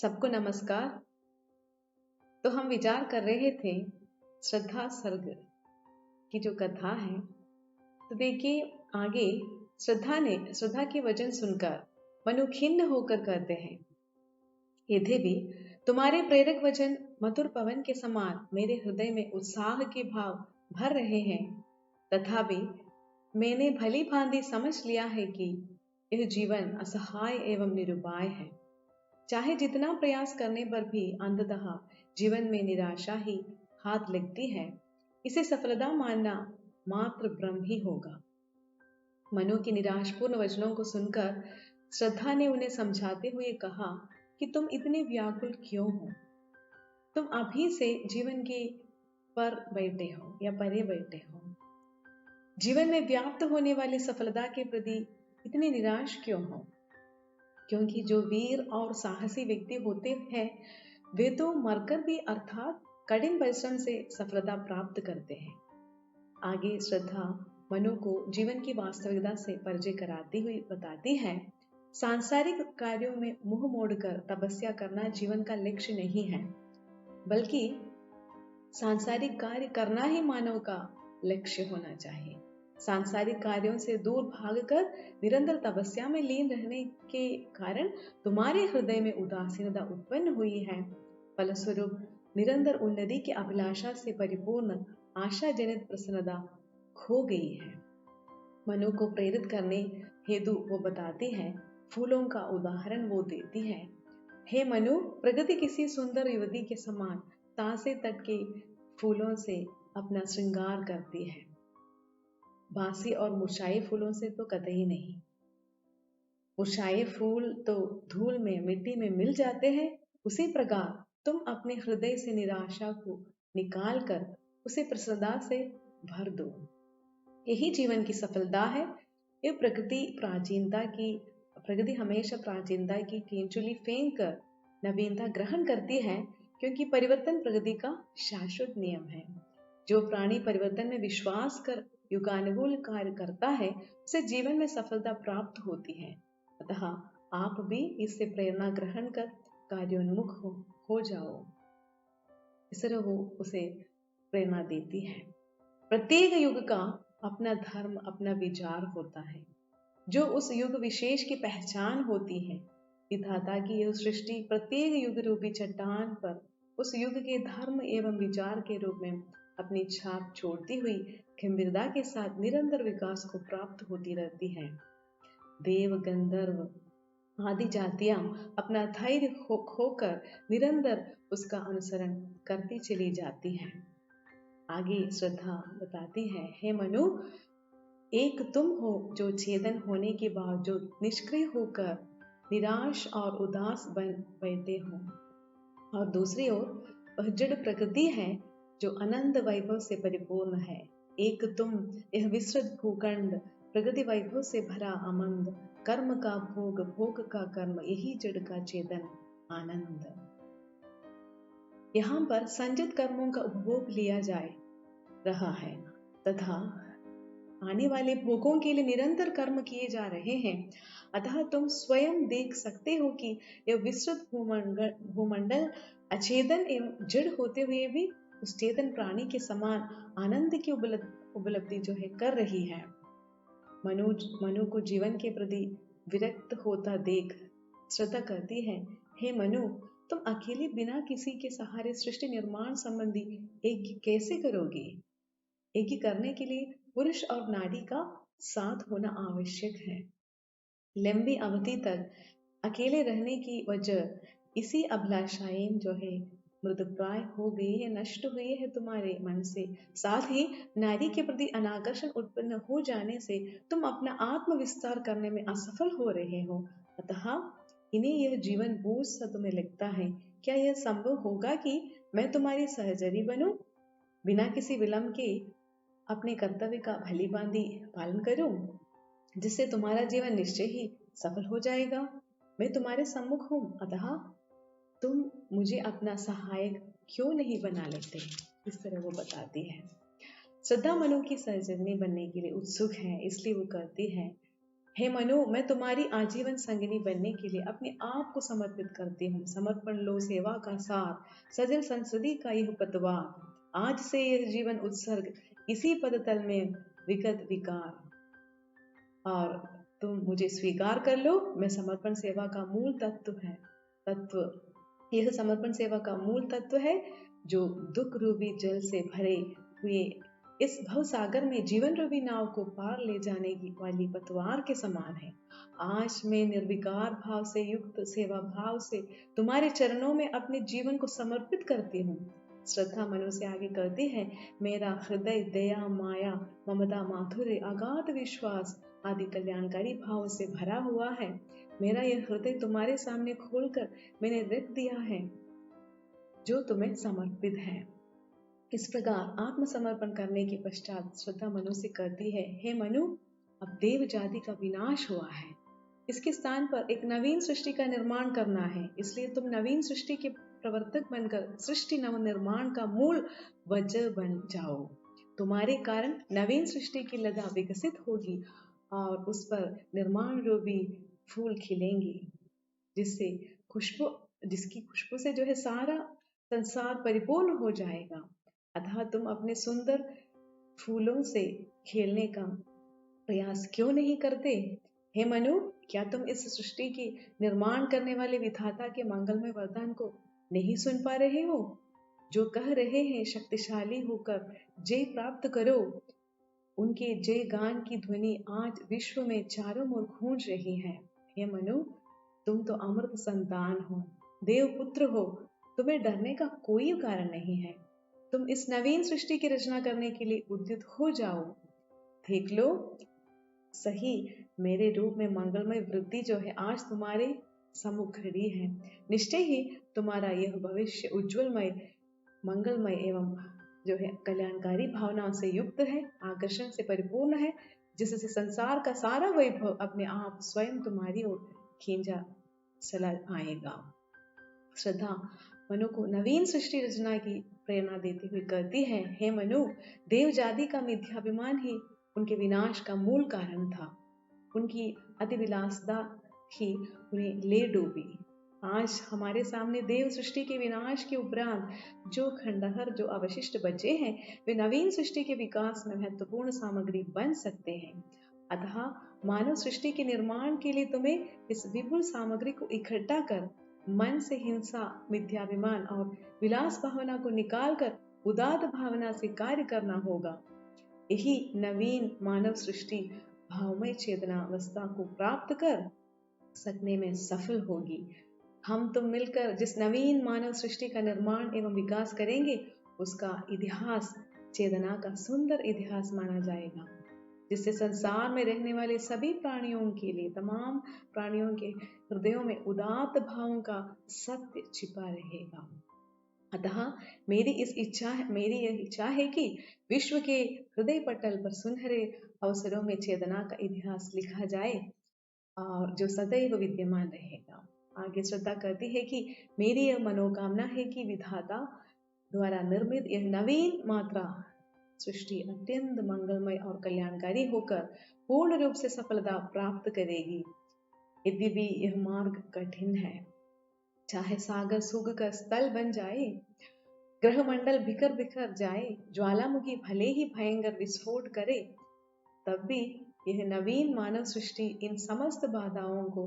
सबको नमस्कार। तो हम विचार कर रहे थे श्रद्धा सर्ग की जो कथा है। तो देखिए आगे श्रद्धा के वचन सुनकर मनु खिन्न होकर कहते हैं, यद्यपि तुम्हारे प्रेरक वचन मधुर पवन के समान मेरे हृदय में उत्साह के भाव भर रहे हैं, तथापि मैंने भली भांति समझ लिया है कि यह जीवन असहाय एवं निरुपाय है। चाहे जितना प्रयास करने पर भी अंततः जीवन में निराशा ही हाथ लगती है। इसे सफलता मानना मात्र भ्रम ही होगा। मनु के निराशपूर्ण वचनों को सुनकर श्रद्धा ने उन्हें समझाते हुए कहा कि तुम इतने व्याकुल क्यों हो? तुम अभी से जीवन के पर बैठे हो या परे बैठे हो। जीवन में व्याप्त होने वाली सफलता के प्रति इतने निराश क्यों हो? क्योंकि जो वीर और साहसी व्यक्ति होते हैं वे तो मरकर भी अर्थात कठिन परिश्रम से सफलता प्राप्त करते हैं। आगे श्रद्धा मनु को जीवन की वास्तविकता से परिचय कराती हुई बताती है, सांसारिक कार्यों में मुंह मोड़कर तपस्या करना जीवन का लक्ष्य नहीं है, बल्कि सांसारिक कार्य करना ही मानव का लक्ष्य होना चाहिए। सांसारिक कार्यों से दूर भागकर निरंतर तपस्या में लीन रहने के कारण तुम्हारे हृदय में उदासीनता उत्पन्न हुई है। फलस्वरूप निरंतर उन्नति की अभिलाषा से परिपूर्ण आशा जनित प्रसन्नता खो गई है। मनु को प्रेरित करने हेतु वो बताती है, फूलों का उदाहरण वो देती है। हे मनु, प्रकृति किसी सुंदर युवती के समान तासे तट के फूलों से अपना श्रृंगार करती है, बासी और मुरझाए फूलों से तो कतई नहीं। मुरझाए फूल तो धूल में मिट्टी में मिल जाते हैं, उसी प्रकार तुम अपने हृदय से निराशा को निकाल कर उसे प्रसन्नता से भर दो। यही जीवन की सफलता है। ये प्रकृति हमेशा प्राचीनता की केंचुली फेंक कर नवीनता ग्रहण करती है, क्योंकि परिवर्तन प्रकृति का शाश्वत नियम है। जो प्राणी परिवर्तन में विश्वास कर युगानुकूल कार्य करता है उसे जीवन में सफलता प्राप्त होती है। अतः आप भी इससे प्रेरणा ग्रहण कर कार्योन्मुख हो जाओ। इस तरह वो उसे प्रेरणा देती है। प्रत्येक युग का अपना धर्म, अपना विचार होता है, जो उस युग विशेष की पहचान होती है। विधाता की यह सृष्टि प्रत्येक युग रूपी चट्टान पर उस युग के धर्म एवं विचार के रूप में अपनी छाप छोड़ती हुई गंभीरता के साथ निरंतर विकास को प्राप्त होती रहती है। देव, गंधर्व आदि जातियां अपना धैर्य खोकर निरंतर उसका अनुसरण करती चली जाती हैं। आगे श्रद्धा बताती है, हे मनु, एक तुम हो जो चेतन होने के बावजूद निष्क्रिय होकर निराश और उदास बन बैठे हो, और दूसरी ओर वह जड़ प्रकृति है जो अनंत वैभव से परिपूर्ण है। एक तुम यह विस्तृत भूखंड प्रकृति वैभव से भरा आनंद, कर्म का भोग, भोग का कर्म, यही जड़ का चेतन आनंद। यहाँ पर संचित कर्मों का उपभोग लिया जाए रहा है तथा आने वाले भोगों के लिए निरंतर कर्म किए जा रहे हैं। अतः तुम स्वयं देख सकते हो कि यह विस्तृत भूमंडल अचेतन एवं जड़ होते हुए भी उस चेतन प्राणी के समान आनंद की उपलब्धि जो है कर रही है। मनु को जीवन के प्रति विरक्त होता देख श्रद्धा कहती है, हे मनु, तुम अकेले बिना किसी के सहारे सृष्टि निर्माण संबंधी एक कैसे करोगे? एक करने के लिए पुरुष और नारी का साथ होना आवश्यक है। लंबी अवधि तक अकेले रहने की वजह इसी अभिलाषाएं जो है मृतप्राय हो गई है, नष्ट हुई है तुम्हारे मन से। साथ ही नारी के प्रति अनाकर्षण उत्पन्न हो जाने से तुम अपना आत्म विस्तार करने में असफल हो रहे हो। अतः इन्हें यह जीवन बोझ सा तुम्हें लगता है। क्या यह संभव होगा कि मैं तुम्हारी सहचरी बनूं, बिना किसी विलंब के अपने कर्तव्य का भली भांति पालन करूं, जिससे तुम्हारा जीवन निश्चय ही सफल हो जाएगा? मैं तुम्हारे सम्मुख हूं, अतः तुम मुझे अपना सहायक क्यों नहीं बना लेते? इस तरह वो बताती है। श्रद्धा मनु की सहचरनी बनने के लिए उत्सुक है, इसलिए वो कहती है, हे मनु, मैं तुम्हारी आजीवन संगिनी बनने के लिए अपने आप को समर्पित करती हूँ। समर्पण लो सेवा का सार, सजल संसदी का यह पतवार। आज से यह जीवन उत्सर्ग, इसी पद तल में विगत विकार। और तुम मुझे स्वीकार कर लो, मैं समर्पण सेवा का मूल तत्व यह समर्पण सेवा का मूल तत्व है, जो दुख रूपी जल से भरे हुए इस भव सागर में जीवन रूपी नाव को पार ले जाने की वाली पतवार के समान है। आज मैं निर्विकार भाव से युक्त सेवा भाव से तुम्हारे चरणों में अपने जीवन को समर्पित करती हूँ। श्रद्धा मनु से आगे करती है, मेरा हृदय दया माया ममता माधुर्य अगाध विश्वास आदि कल्याणकारी भाव से भरा हुआ है। मेरा यह हृदय तुम्हारे सामने खोलकर मैंने रख दिया है, जो तुम्हें समर्पित है। इस प्रकार आत्मसमर्पण करने के पश्चात श्रद्धा मनु से कहती है, हे मनु, अब देव जाति का विनाश हुआ है, इसके स्थान पर एक नवीन सृष्टि का निर्माण करना है। इसलिए तुम नवीन सृष्टि के प्रवर्तक बनकर सृष्टि नव निर्माण का मूल वजह बन जाओ। तुम्हारे कारण नवीन सृष्टि की लता विकसित होगी और उस पर निर्माण रूपी फूल खिलेंगे, जिसकी खुशबू से जो है सारा संसार परिपूर्ण हो जाएगा। अतः तुम अपने सुंदर फूलों से खेलने का प्रयास क्यों नहीं करते? हे मनु, क्या तुम इस सृष्टि की निर्माण करने वाले विधाता के मंगलमय वरदान को नहीं सुन पा रहे हो, जो कह रहे हैं शक्तिशाली होकर जय प्राप्त करो? उनके जय गान की ध्वनि आज विश्व में चारों ओर गूंज रही है। हे मनु, तुम तो अमृत संतान हो, देव पुत्र हो, तुम्हें डरने का कोई कारण नहीं है। तुम इस नवीन सृष्टि की रचना करने के लिए उद्युत हो जाओ। देख लो सही, मेरे रूप में मंगलमय वृद्धि जो है आज तुम्हारे सम्मुख खड़ी है। निश्चय ही तुम्हारा यह भविष्य उज्जवलमय मंगलमय एवं जो है कल्याणकारी भावनाओं से युक्त है, आकर्षण से परिपूर्ण है, जिससे संसार का सारा वैभव अपने आप स्वयं तुम्हारी ओर खींचा चला आएगा। श्रद्धा मनु को नवीन सृष्टि रचना की प्रेरणा देती हुई कहती है, हे मनु, देव जाति का मिथ्याभिमान ही उनके विनाश का मूल कारण था। उनकी अतिविलासता ही उन्हें ले डूबी। आज हमारे सामने देव सृष्टि के विनाश के उपरांत जो खंडहर जो अवशिष्ट बचे हैं, वे नवीन सृष्टि के विकास में महत्वपूर्ण सामग्री बन सकते हैं। अतः मानव सृष्टि के निर्माण के लिए तुम्हें इस विपुल सामग्री को इकट्ठा कर मन से हिंसा, मिथ्याभिमान और विलास भावना को निकालकर उदात्त भावना से कार्य करना होगा। यही नवीन मानव सृष्टि भावमय चेतना अवस्था को प्राप्त कर सकने में सफल होगी। हम तुम मिलकर जिस नवीन मानव सृष्टि का निर्माण एवं विकास करेंगे, उसका इतिहास चेतना का सुंदर इतिहास माना जाएगा, जिससे संसार में रहने वाले सभी प्राणियों के लिए, तमाम प्राणियों के हृदयों में उदात्त भावों का सत्य छिपा रहेगा। अतः मेरी यह इच्छा है कि विश्व के हृदय पटल पर सुनहरे अवसरों में चेतना का इतिहास लिखा जाए और जो सदैव विद्यमान रहेगा। आगे श्रद्धा करती है कि मेरी यह मनोकामना है कि विधाता द्वारा निर्मित यह नवीन मात्रा सृष्टि अत्यंत मंगलमय और कल्याणकारी होकर पूर्ण रूप से सफलता प्राप्त करेगी। यद्यपि यह मार्ग कठिन है, चाहे सागर सूख कर स्थल बन जाए, ग्रह मंडल बिखर बिखर जाए, ज्वालामुखी भले ही भयंकर विस्फोट करे, तब भी यह नवीन मानव सृष्टि इन समस्त बाधाओं को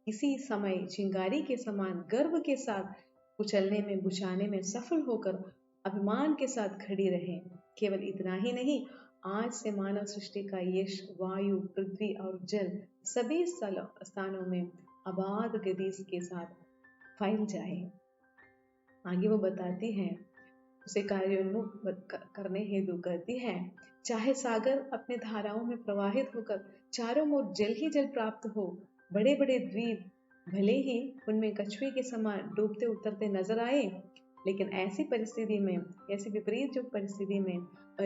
इसी समय चिंगारी के समान गर्व के साथ कुचलने में, बुझाने में सफल होकर अभिमान के साथ खड़ी रहे। केवल इतना ही नहीं, आज से मानव सृष्टि का यश वायु, पृथ्वी और जल सभी स्थानों में अबाध गति के साथ फैल जाए। आगे वो बताती है, उसे कार्योन्मुख करने हेतु कहती है, चाहे सागर अपने धाराओं में प्रवाहित होकर चारों ओर जल ही जल प्राप्त हो, बड़े बड़े द्वीप भले ही उनमें कछुए के समान डूबते उतरते नजर आए, लेकिन ऐसी विपरीत जो परिस्थिति में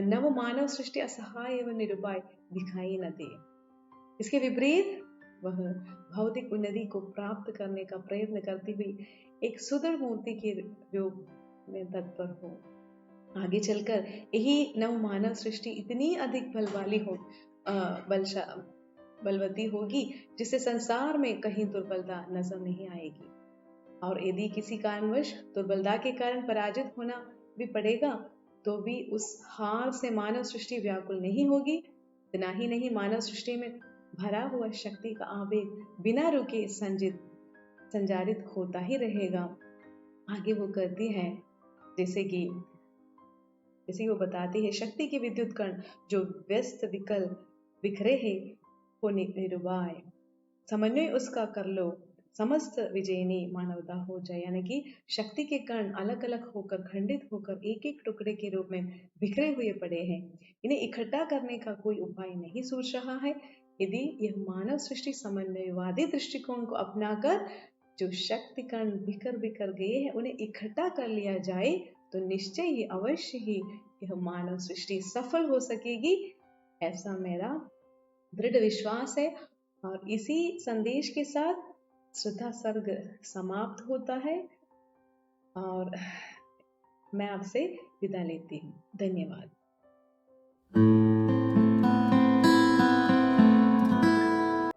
नव मानव सृष्टि असहाय एवं निरुपाय दिखाई न दे। इसके विपरीत वह भौतिक उन्नति को प्राप्त करने का प्रयत्न करती हुई एक सुदृढ़ मूर्ति के रूप में तत्पर हो। आगे चलकर यही नव मानव सृष्टि इतनी अधिक बल वाली हो, बलवती होगी जिसे संसार में कहीं दुर्बलता नजर नहीं आएगी। और यदि किसी कारणवश दुर्बलता के कारण पराजित होना भी पड़ेगा तो भी उस हार से मानव सृष्टि व्याकुल नहीं होगी। इतना ही नहीं, मानव सृष्टि में भरा हुआ शक्ति का आवेग बिना रुके संचारित होता ही रहेगा। आगे वो करती है, जैसे कि वो बताती है, शक्ति के विद्युत कण जो व्यस्त विकल बिखरे है हो निरुपाय, समन्वय उसका कर लो, समस्त विजयनी मानवता हो जाए। यानी कि शक्ति के कण अलग अलग होकर, खंडित होकर एक एक टुकड़े के रूप में बिखरे हुए पड़े हैं। इन्हें इकट्ठा करने का कोई उपाय नहीं सोच रहा है। यदि यह मानव सृष्टि समन्वयवादी दृष्टिकोण को अपनाकर जो शक्ति कण बिखर बिखर गए हैं उन्हें इकट्ठा कर लिया जाए तो निश्चय ही, अवश्य ही यह मानव सृष्टि सफल हो सकेगी, ऐसा मेरा दृढ़ विश्वास है। और इसी संदेश के साथ श्रद्धा सर्ग समाप्त होता है और मैं आपसे विदा लेती हूँ। धन्यवाद।